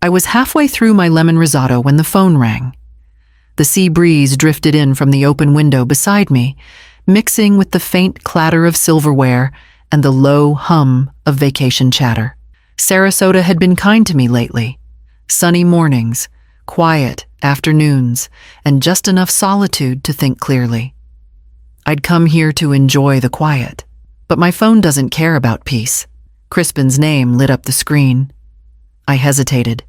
I was halfway through my lemon risotto when the phone rang. The sea breeze drifted in from the open window beside me, mixing with the faint clatter of silverware and the low hum of vacation chatter. Sarasota had been kind to me lately. Sunny mornings, quiet afternoons, and just enough solitude to think clearly. I'd come here to enjoy the quiet, but my phone doesn't care about peace. Crispin's name lit up the screen. I hesitated.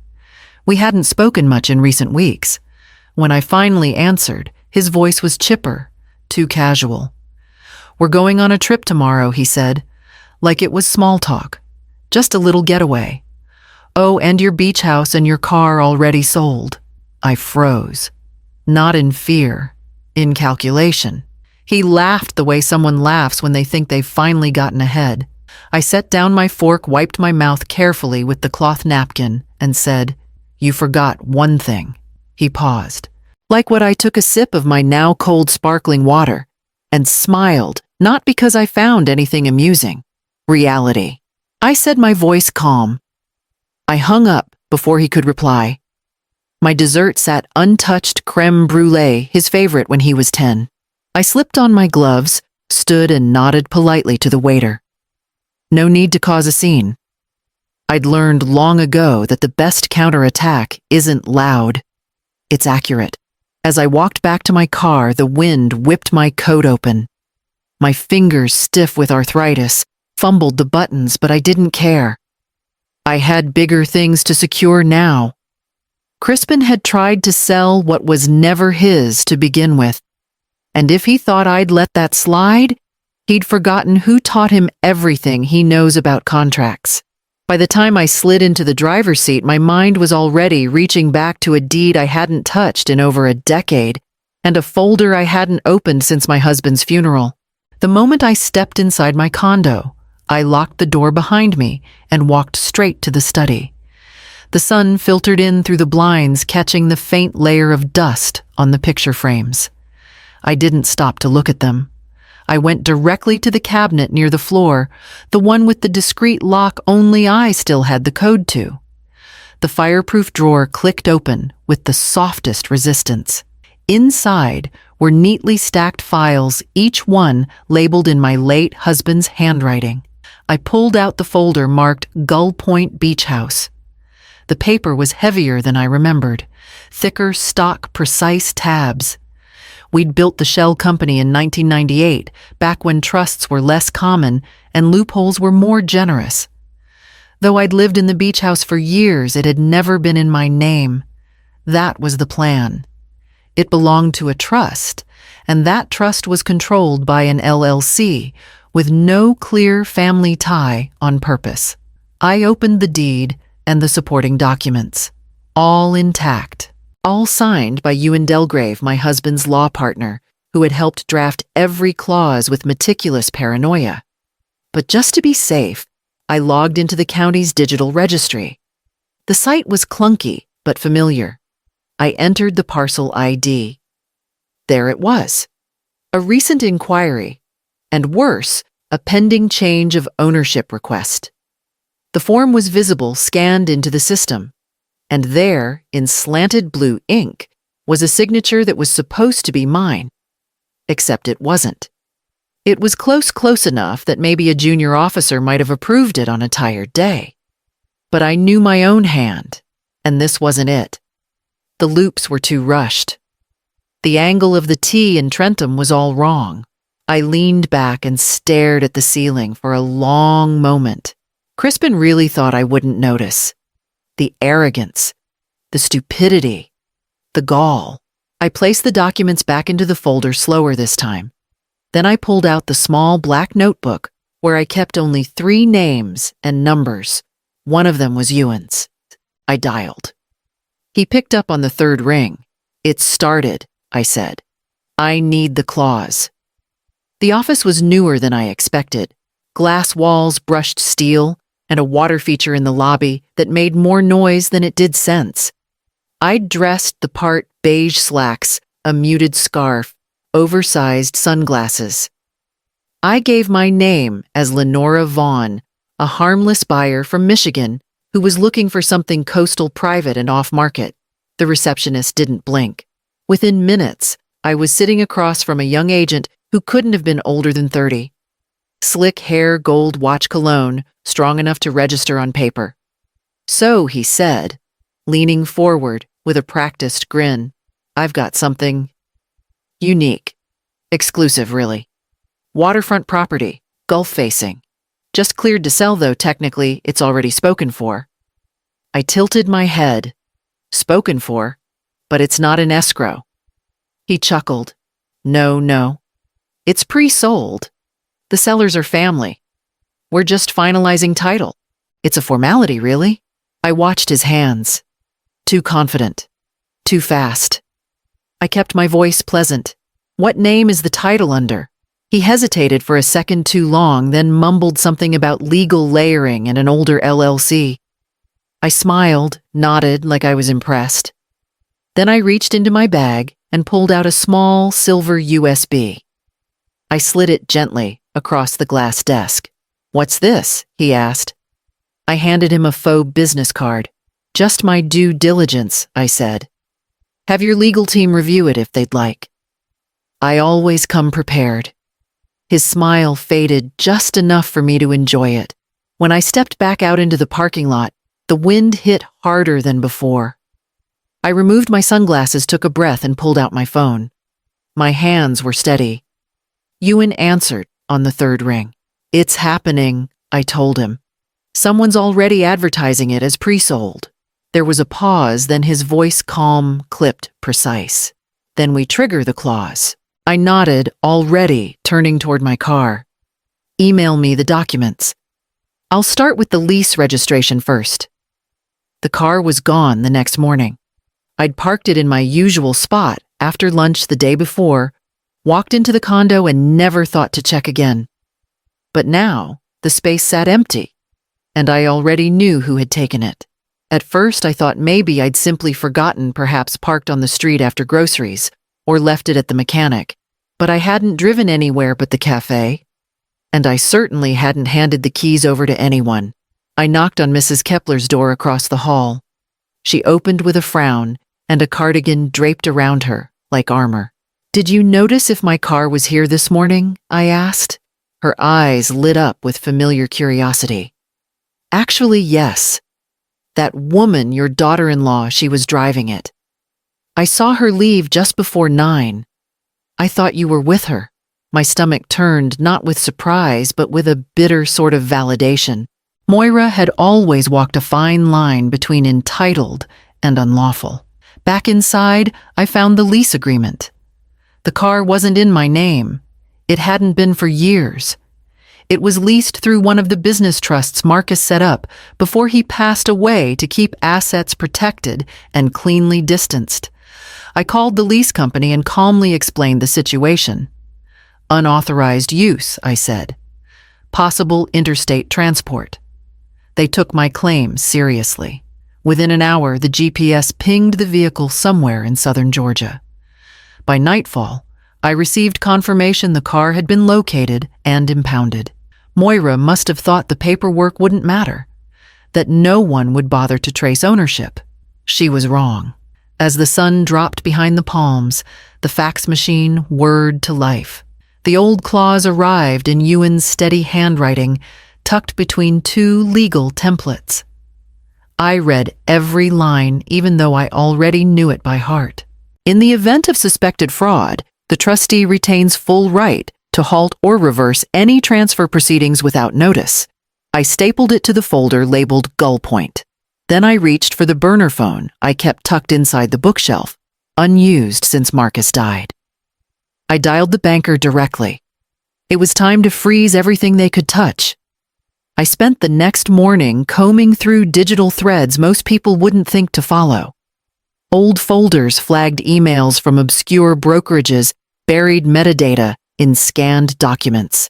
We hadn't spoken much in recent weeks. When I finally answered, his voice was chipper, too casual. "We're going on a trip tomorrow," he said, like it was small talk. Just a little getaway. "Oh, and your beach house and your car already sold." I froze. Not in fear, in calculation. He laughed the way someone laughs when they think they've finally gotten ahead. I set down my fork, wiped my mouth carefully with the cloth napkin, and said, "You forgot one thing." He paused, like what I took a sip of my now cold sparkling water, and smiled, not because I found anything amusing. Reality. I said, my voice calm. I hung up before he could reply. My dessert sat untouched creme brulee, his favorite when he was 10. I slipped on my gloves, stood and nodded politely to the waiter. No need to cause a scene. I'd learned long ago that the best counterattack isn't loud. It's accurate. As I walked back to my car, the wind whipped my coat open. My fingers, stiff with arthritis, fumbled the buttons, but I didn't care. I had bigger things to secure now. Crispin had tried to sell what was never his to begin with. And if he thought I'd let that slide, he'd forgotten who taught him everything he knows about contracts. By the time I slid into the driver's seat, my mind was already reaching back to a deed I hadn't touched in over a decade and a folder I hadn't opened since my husband's funeral. The moment I stepped inside my condo, I locked the door behind me and walked straight to the study. The sun filtered in through the blinds, catching the faint layer of dust on the picture frames. I didn't stop to look at them. I went directly to the cabinet near the floor, the one with the discreet lock only I still had the code to. The fireproof drawer clicked open with the softest resistance. Inside were neatly stacked files, each one labeled in my late husband's handwriting. I pulled out the folder marked Gull Point Beach House. The paper was heavier than I remembered, thicker, stock, precise tabs. We'd built the shell company in 1998, back when trusts were less common and loopholes were more generous. Though I'd lived in the beach house for years, it had never been in my name. That was the plan. It belonged to a trust, and that trust was controlled by an LLC, with no clear family tie on purpose. I opened the deed and the supporting documents, all intact. All signed by Ewan Delgrave, my husband's law partner, who had helped draft every clause with meticulous paranoia. But just to be safe, I logged into the county's digital registry. The site was clunky, but familiar. I entered the parcel ID. There it was. A recent inquiry, and worse, a pending change of ownership request. The form was visible scanned into the system. And there, in slanted blue ink, was a signature that was supposed to be mine. Except it wasn't. It was close enough that maybe a junior officer might have approved it on a tired day. But I knew my own hand, and this wasn't it. The loops were too rushed. The angle of the T in Trentum was all wrong. I leaned back and stared at the ceiling for a long moment. Crispin really thought I wouldn't notice. The arrogance, the stupidity, the gall. I placed the documents back into the folder slower this time. Then I pulled out the small black notebook where I kept only 3 names and numbers. One of them was Ewan's. I dialed. He picked up on the 3rd ring. "It started," I said. "I need the clause." The office was newer than I expected. Glass walls, brushed steel, and a water feature in the lobby that made more noise than it did sense. I'd dressed the part beige slacks, a muted scarf, oversized sunglasses. I gave my name as Lenora Vaughn, a harmless buyer from Michigan who was looking for something coastal private and off-market. The receptionist didn't blink. Within minutes, I was sitting across from a young agent who couldn't have been older than 30. Slick hair, gold watch cologne, strong enough to register on paper. "So," he said, leaning forward with a practiced grin, "I've got something unique. Exclusive, really. Waterfront property, Gulf-facing. Just cleared to sell, though technically it's already spoken for." I tilted my head. "Spoken for? But it's not in escrow." He chuckled. No. It's pre-sold. The sellers are family. We're just finalizing title. It's a formality, really." I watched his hands. Too confident. Too fast. I kept my voice pleasant. "What name is the title under?" He hesitated for a second too long, then mumbled something about legal layering and an older LLC. I smiled, nodded like I was impressed. Then I reached into my bag and pulled out a small silver USB. I slid it gently across the glass desk. "What's this?" he asked. I handed him a faux business card. "Just my due diligence," I said. "Have your legal team review it if they'd like." I always come prepared. His smile faded just enough for me to enjoy it. When I stepped back out into the parking lot, the wind hit harder than before. I removed my sunglasses, took a breath, and pulled out my phone. My hands were steady. Ewan answered on the third ring. "It's happening," I told him. "Someone's already advertising it as pre-sold." There was a pause, then his voice calm, clipped, precise. "Then we trigger the clause." I nodded, already turning toward my car. "Email me the documents. I'll start with the lease registration first." The car was gone the next morning. I'd parked it in my usual spot after lunch the day before, walked into the condo and never thought to check again. But now, the space sat empty, and I already knew who had taken it. At first, I thought maybe I'd simply forgotten, perhaps parked on the street after groceries, or left it at the mechanic. But I hadn't driven anywhere but the cafe, and I certainly hadn't handed the keys over to anyone. I knocked on Mrs. Kepler's door across the hall. She opened with a frown and a cardigan draped around her, like armor. "Did you notice if my car was here this morning?" I asked. Her eyes lit up with familiar curiosity. "Actually, yes. That woman, your daughter-in-law, she was driving it. I saw her leave just before 9. I thought you were with her." My stomach turned, not with surprise, but with a bitter sort of validation. Moira had always walked a fine line between entitled and unlawful. Back inside, I found the lease agreement. The car wasn't in my name. It hadn't been for years. It was leased through one of the business trusts Marcus set up before he passed away to keep assets protected and cleanly distanced. I called the lease company and calmly explained the situation. "Unauthorized use," I said. "Possible interstate transport." They took my claims seriously. Within an hour, the GPS pinged the vehicle somewhere in southern Georgia. By nightfall, I received confirmation the car had been located and impounded. Moira must have thought the paperwork wouldn't matter, that no one would bother to trace ownership. She was wrong. As the sun dropped behind the palms, the fax machine whirred to life. The old clause arrived in Ewan's steady handwriting, tucked between two legal templates. I read every line, even though I already knew it by heart. In the event of suspected fraud, the trustee retains full right to halt or reverse any transfer proceedings without notice. I stapled it to the folder labeled Gull Point. Then I reached for the burner phone I kept tucked inside the bookshelf, unused since Marcus died. I dialed the banker directly. It was time to freeze everything they could touch. I spent the next morning combing through digital threads most people wouldn't think to follow. Old folders flagged emails from obscure brokerages, buried metadata in scanned documents.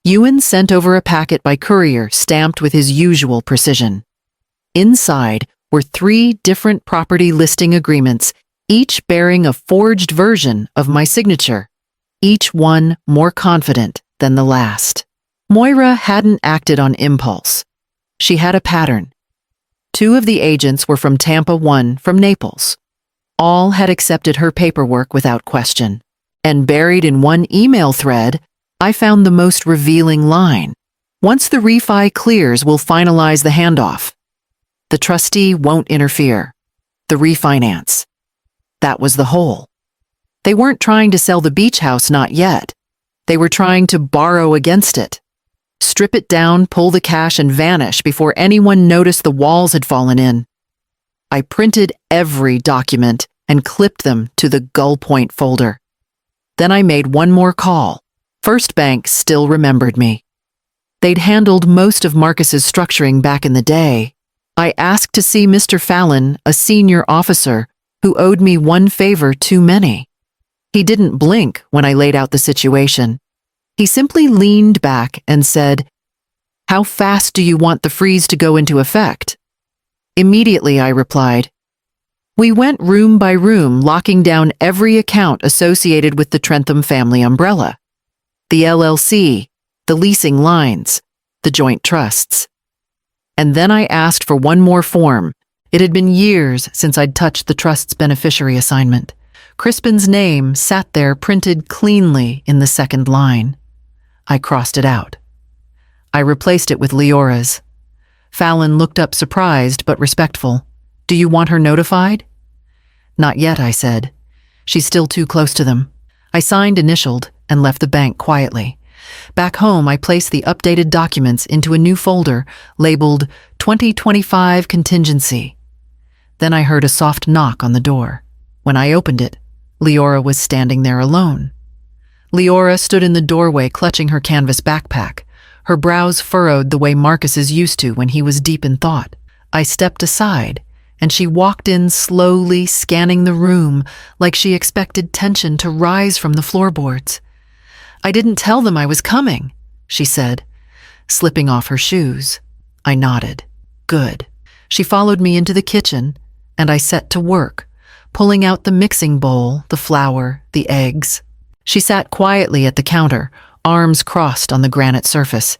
Ewan sent over a packet by courier stamped with his usual precision. Inside were 3 different property listing agreements, each bearing a forged version of my signature, each one more confident than the last. Moira hadn't acted on impulse. She had a pattern. 2 of the agents were from Tampa, 1 from Naples. All had accepted her paperwork without question. And buried in one email thread, I found the most revealing line. Once the refi clears, we'll finalize the handoff. The trustee won't interfere. The refinance. That was the whole. They weren't trying to sell the beach house, not yet. They were trying to borrow against it. Strip it down, pull the cash, and vanish before anyone noticed the walls had fallen in. I printed every document and clipped them to the Gull Point folder. Then I made one more call. First Bank still remembered me. They'd handled most of Marcus's structuring back in the day. I asked to see Mr. Fallon, a senior officer, who owed me one favor too many. He didn't blink when I laid out the situation. He simply leaned back and said, "How fast do you want the freeze to go into effect?" Immediately, I replied. We went room by room, locking down every account associated with the Trentham family umbrella. The LLC, the leasing lines, the joint trusts. And then I asked for one more form. It had been years since I'd touched the trust's beneficiary assignment. Crispin's name sat there printed cleanly in the second line. I crossed it out. I replaced it with Leora's. Fallon looked up surprised but respectful. "Do you want her notified?" "Not yet," I said. "She's still too close to them." I signed, initialed, and left the bank quietly. Back home, I placed the updated documents into a new folder labeled 2025 Contingency. Then I heard a soft knock on the door. When I opened it, Leora was standing there alone. Leora stood in the doorway clutching her canvas backpack, her brows furrowed the way Marcus's used to when he was deep in thought. I stepped aside, and she walked in slowly, scanning the room like she expected tension to rise from the floorboards. "I didn't tell them I was coming," she said, slipping off her shoes. I nodded. Good. She followed me into the kitchen, and I set to work, pulling out the mixing bowl, the flour, the eggs. She sat quietly at the counter, arms crossed on the granite surface.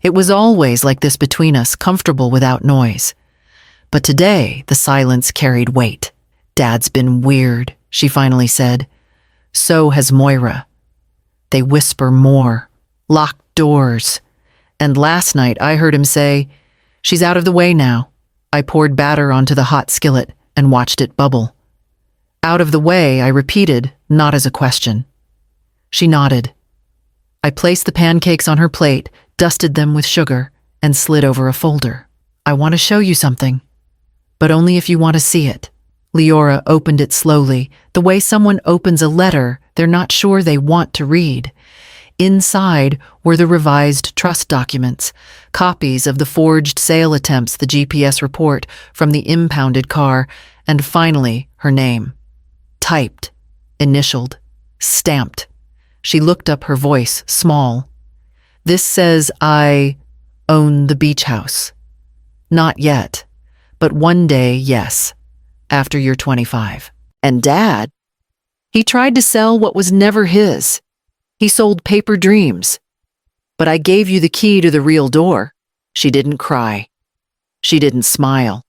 It was always like this between us, comfortable without noise. But today, the silence carried weight. "Dad's been weird," she finally said. "So has Moira. They whisper more, locked doors. And last night I heard him say, 'She's out of the way now.'" I poured batter onto the hot skillet and watched it bubble. "Out of the way," I repeated, not as a question. She nodded. I placed the pancakes on her plate, dusted them with sugar, and slid over a folder. "I want to show you something, but only if you want to see it." Leora opened it slowly, the way someone opens a letter they're not sure they want to read. Inside were the revised trust documents, copies of the forged sale attempts, the GPS report from the impounded car, and finally her name. Typed, initialed, stamped. She looked up, her voice small. "This says I own the beach house. Not yet, but one day, yes, after you're 25. And Dad, he tried to sell what was never his. He sold paper dreams. But I gave you the key to the real door." She didn't cry. She didn't smile.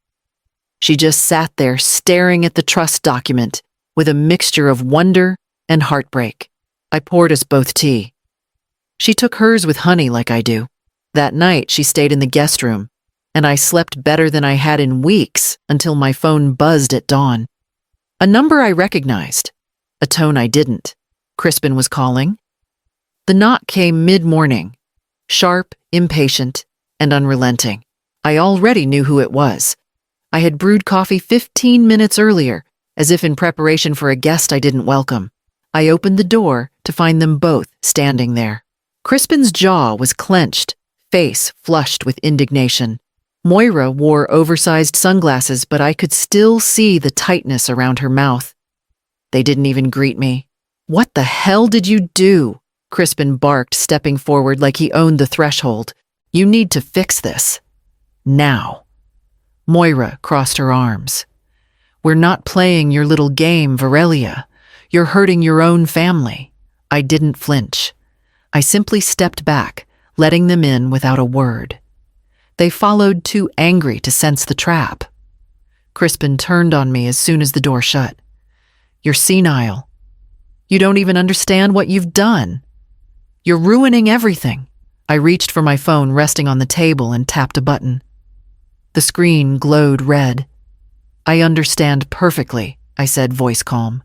She just sat there staring at the trust document with a mixture of wonder and heartbreak. I poured us both tea. She took hers with honey like I do. That night, she stayed in the guest room, and I slept better than I had in weeks until my phone buzzed at dawn. A number I recognized, a tone I didn't. Crispin was calling. The knock came mid-morning, sharp, impatient, and unrelenting. I already knew who it was. I had brewed coffee 15 minutes earlier, as if in preparation for a guest I didn't welcome. I opened the door to find them both standing there. Crispin's jaw was clenched, face flushed with indignation. Moira wore oversized sunglasses, but I could still see the tightness around her mouth. They didn't even greet me. "What the hell did you do?" Crispin barked, stepping forward like he owned the threshold. "You need to fix this. Now." Moira crossed her arms. "We're not playing your little game, Varelia. You're hurting your own family." I didn't flinch. I simply stepped back, letting them in without a word. They followed too angry to sense the trap. Crispin turned on me as soon as the door shut. "You're senile. You don't even understand what you've done. You're ruining everything." I reached for my phone resting on the table and tapped a button. The screen glowed red. "I understand perfectly," I said, voice calm.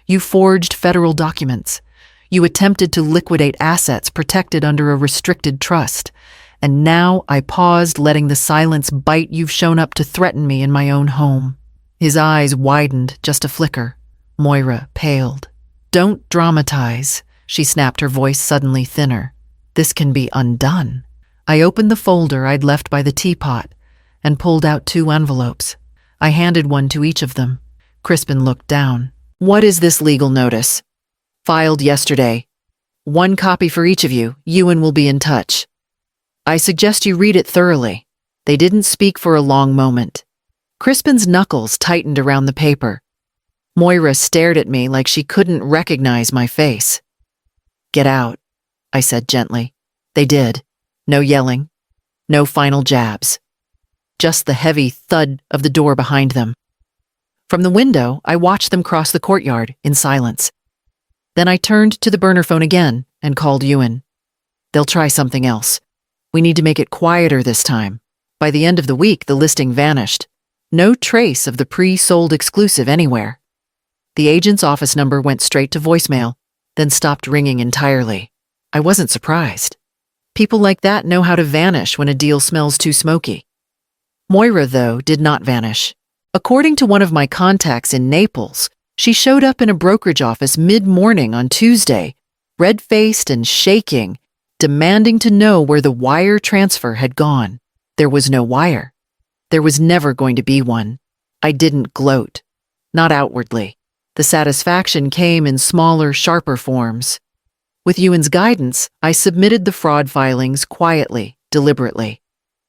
"You forged federal documents. You attempted to liquidate assets protected under a restricted trust. And now I paused, letting the silence bite. You've shown up to threaten me in my own home." His eyes widened just a flicker. Moira paled. "Don't dramatize," she snapped, her voice suddenly thinner. "This can be undone." I opened the folder I'd left by the teapot and pulled out 2 envelopes. I handed one to each of them. Crispin looked down. "What is this legal notice?" "Filed yesterday. 1 copy for each of you. Ewan will be in touch." "I suggest you read it thoroughly." They didn't speak for a long moment. Crispin's knuckles tightened around the paper. Moira stared at me like she couldn't recognize my face. "Get out," I said gently. They did. No yelling. No final jabs. Just the heavy thud of the door behind them. From the window, I watched them cross the courtyard in silence. Then I turned to the burner phone again and called Ewan. "They'll try something else. We need to make it quieter this time." By the end of the week, the listing vanished. No trace of the pre-sold exclusive anywhere. The agent's office number went straight to voicemail, then stopped ringing entirely. I wasn't surprised. People like that know how to vanish when a deal smells too smoky. Moira, though, did not vanish. According to one of my contacts in Naples, she showed up in a brokerage office mid-morning on Tuesday, red-faced and shaking, demanding to know where the wire transfer had gone. There was no wire. There was never going to be one. I didn't gloat. Not outwardly. The satisfaction came in smaller, sharper forms. With Ewan's guidance, I submitted the fraud filings quietly, deliberately.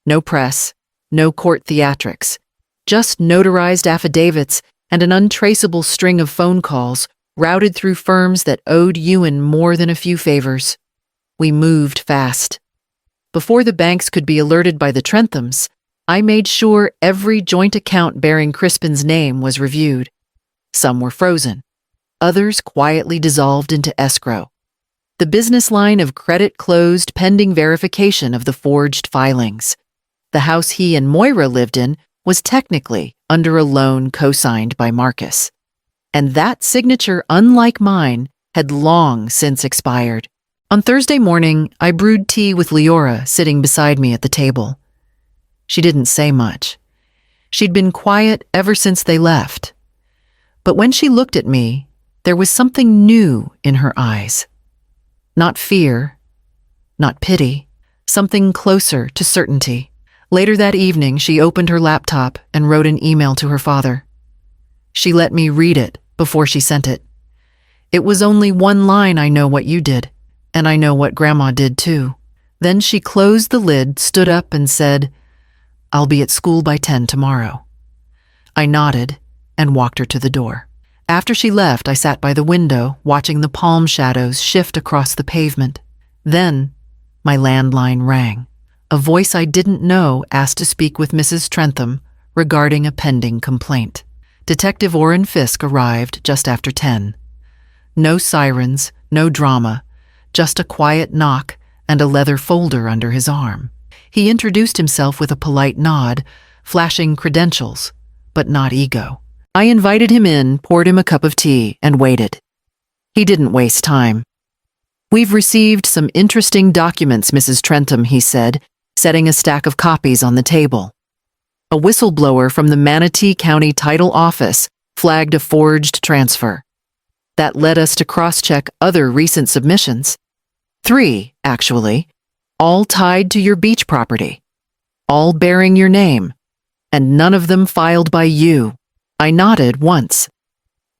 No press, no court theatrics, just notarized affidavits and an untraceable string of phone calls routed through firms that owed Ewan more than a few favors. We moved fast. Before the banks could be alerted by the Trenthams, I made sure every joint account bearing Crispin's name was reviewed. Some were frozen. Others quietly dissolved into escrow. The business line of credit closed pending verification of the forged filings. The house he and Moira lived in was technically under a loan co-signed by Marcus. And that signature, unlike mine, had long since expired. On Thursday morning, I brewed tea with Leora sitting beside me at the table. She didn't say much. She'd been quiet ever since they left. But when she looked at me, there was something new in her eyes. Not fear, not pity, something closer to certainty. Later that evening, she opened her laptop and wrote an email to her father. She let me read it before she sent it. It was only one line: "I know what you did, and I know what Grandma did too." Then she closed the lid, stood up, and said, "I'll be at school by 10 tomorrow." I nodded and walked her to the door. After she left, I sat by the window, watching the palm shadows shift across the pavement. Then, my landline rang. A voice I didn't know asked to speak with Mrs. Trentham regarding a pending complaint. Detective Orrin Fisk arrived just after 10. No sirens, no drama, just a quiet knock and a leather folder under his arm. He introduced himself with a polite nod, flashing credentials, but not ego. I invited him in, poured him a cup of tea, and waited. He didn't waste time. "We've received some interesting documents, Mrs. Trentham," he said, setting a stack of copies on the table. A whistleblower from the Manatee County Title Office flagged a forged transfer. That led us to cross-check other recent submissions. 3, actually, all tied to your beach property, all bearing your name, and none of them filed by you. I nodded once.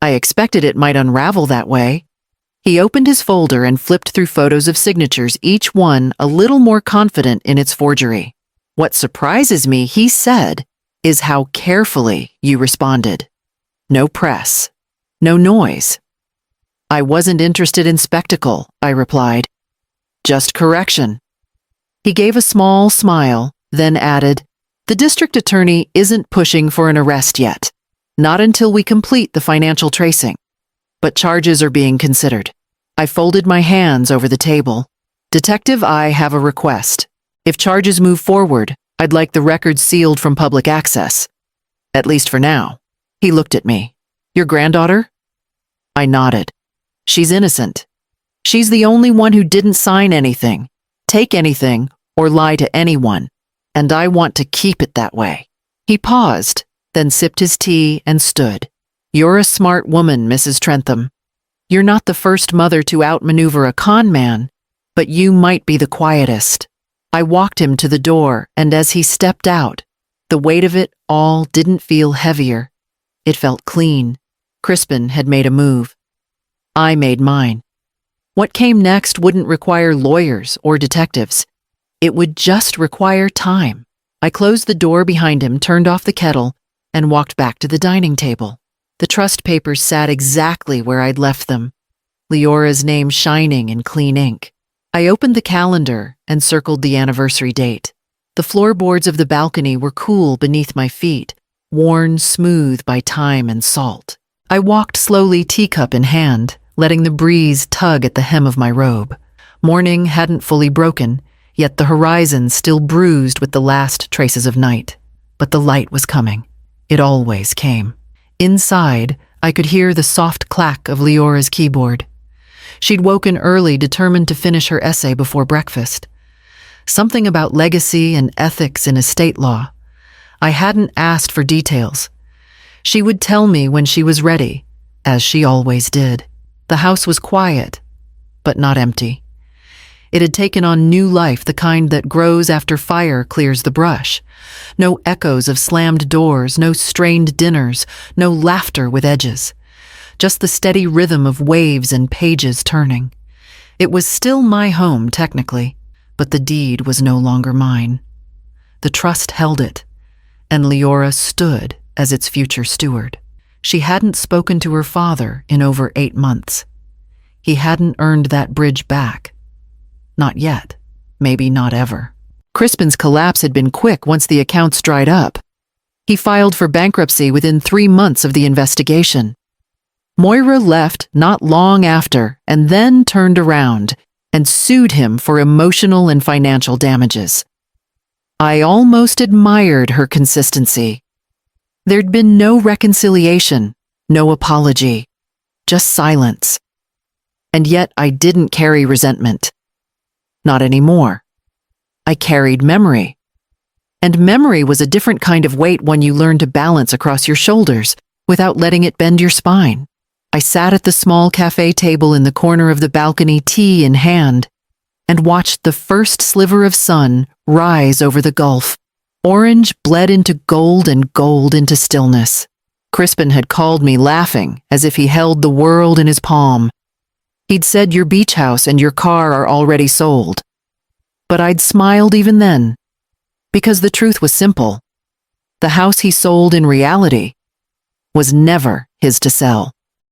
I expected it might unravel that way. He opened his folder and flipped through photos of signatures, each one a little more confident in its forgery. "What surprises me," he said, "is how carefully you responded. No press, no noise." "I wasn't interested in spectacle," I replied. "Just correction." He gave a small smile, then added, "The district attorney isn't pushing for an arrest yet. Not until we complete the financial tracing. But charges are being considered." I folded my hands over the table. "Detective, I have a request. If charges move forward, I'd like the records sealed from public access. At least for now." He looked at me. "Your granddaughter?" I nodded. "She's innocent. She's the only one who didn't sign anything, take anything, or lie to anyone. And I want to keep it that way." He paused, then sipped his tea and stood. "You're a smart woman, Mrs. Trentham. You're not the first mother to outmaneuver a con man, but you might be the quietest." I walked him to the door, and as he stepped out, the weight of it all didn't feel heavier. It felt clean. Crispin had made a move. I made mine. What came next wouldn't require lawyers or detectives. It would just require time. I closed the door behind him, turned off the kettle, and walked back to the dining table. The trust papers sat exactly where I'd left them, Leora's name shining in clean ink. I opened the calendar and circled the anniversary date. The floorboards of the balcony were cool beneath my feet, worn smooth by time and salt. I walked slowly, teacup in hand, letting the breeze tug at the hem of my robe. Morning hadn't fully broken, yet the horizon still bruised with the last traces of night. But the light was coming. It always came. Inside, I could hear the soft clack of Leora's keyboard. She'd woken early, determined to finish her essay before breakfast. Something about legacy and ethics in estate law. I hadn't asked for details. She would tell me when she was ready, as she always did. The house was quiet, but not empty. It had taken on new life, the kind that grows after fire clears the brush. No echoes of slammed doors, no strained dinners, no laughter with edges. Just the steady rhythm of waves and pages turning. It was still my home, technically, but the deed was no longer mine. The trust held it, and Leora stood as its future steward. She hadn't spoken to her father in over 8 months. He hadn't earned that bridge back. Not yet. Maybe not ever. Crispin's collapse had been quick once the accounts dried up. He filed for bankruptcy within 3 months of the investigation. Moira left not long after and then turned around and sued him for emotional and financial damages. I almost admired her consistency. There'd been no reconciliation, no apology, just silence. And yet I didn't carry resentment. Not anymore. I carried memory. And memory was a different kind of weight, one you learn to balance across your shoulders without letting it bend your spine. I sat at the small cafe table in the corner of the balcony, tea in hand, and watched the first sliver of sun rise over the gulf. Orange bled into gold and gold into stillness. Crispin had called me, laughing as if he held the world in his palm. He'd said, "Your beach house and your car are already sold." But I'd smiled even then, because the truth was simple. The house he sold in reality was never his to sell.